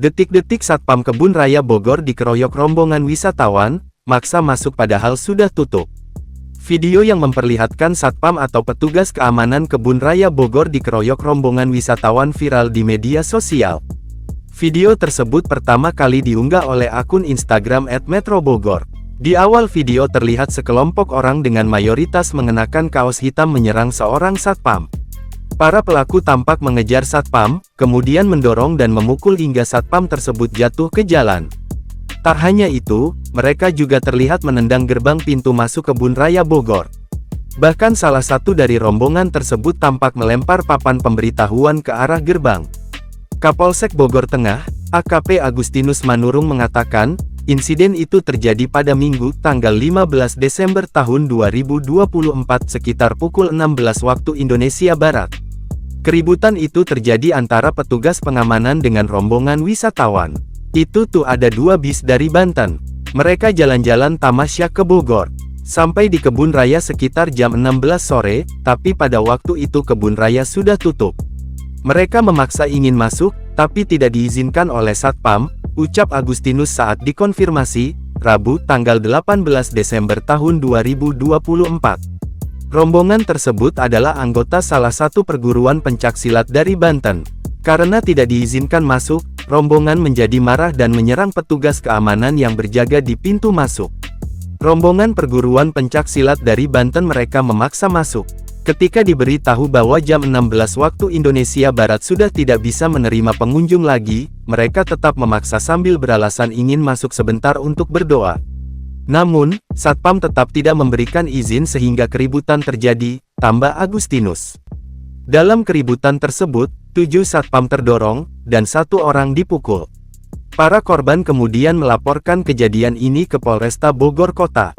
Detik-detik Satpam Kebun Raya Bogor dikeroyok rombongan wisatawan, maksa masuk padahal sudah tutup. Video yang memperlihatkan Satpam atau petugas keamanan Kebun Raya Bogor dikeroyok rombongan wisatawan viral di media sosial. Video tersebut pertama kali diunggah oleh akun Instagram @metrobogor. Di awal video terlihat sekelompok orang dengan mayoritas mengenakan kaos hitam menyerang seorang Satpam. Para pelaku tampak mengejar Satpam, kemudian mendorong dan memukul hingga Satpam tersebut jatuh ke jalan. Tak hanya itu, mereka juga terlihat menendang gerbang pintu masuk Kebun Raya Bogor. Bahkan salah satu dari rombongan tersebut tampak melempar papan pemberitahuan ke arah gerbang. Kapolsek Bogor Tengah, AKP Agustinus Manurung mengatakan, insiden itu terjadi pada Minggu, tanggal 15 Desember tahun 2024 sekitar pukul 16 waktu Indonesia Barat. Keributan itu terjadi antara petugas pengamanan dengan rombongan wisatawan. Itu tuh ada 2 bis dari Banten. Mereka jalan-jalan tamasya ke Bogor. Sampai di kebun raya sekitar jam 16 sore, tapi pada waktu itu kebun raya sudah tutup. Mereka memaksa ingin masuk, tapi tidak diizinkan oleh Satpam, ucap Agustinus saat dikonfirmasi, Rabu tanggal 18 Desember tahun 2024. Rombongan tersebut adalah anggota salah satu perguruan pencaksilat dari Banten. Karena tidak diizinkan masuk, rombongan menjadi marah dan menyerang petugas keamanan yang berjaga di pintu masuk. Rombongan perguruan pencaksilat dari Banten mereka memaksa masuk. Ketika diberi tahu bahwa jam 16 waktu Indonesia Barat sudah tidak bisa menerima pengunjung lagi, mereka tetap memaksa sambil beralasan ingin masuk sebentar untuk berdoa. Namun, Satpam tetap tidak memberikan izin sehingga keributan terjadi, tambah Agustinus. Dalam keributan tersebut, 7 Satpam terdorong, dan 1 orang dipukul. Para korban kemudian melaporkan kejadian ini ke Polresta Bogor Kota.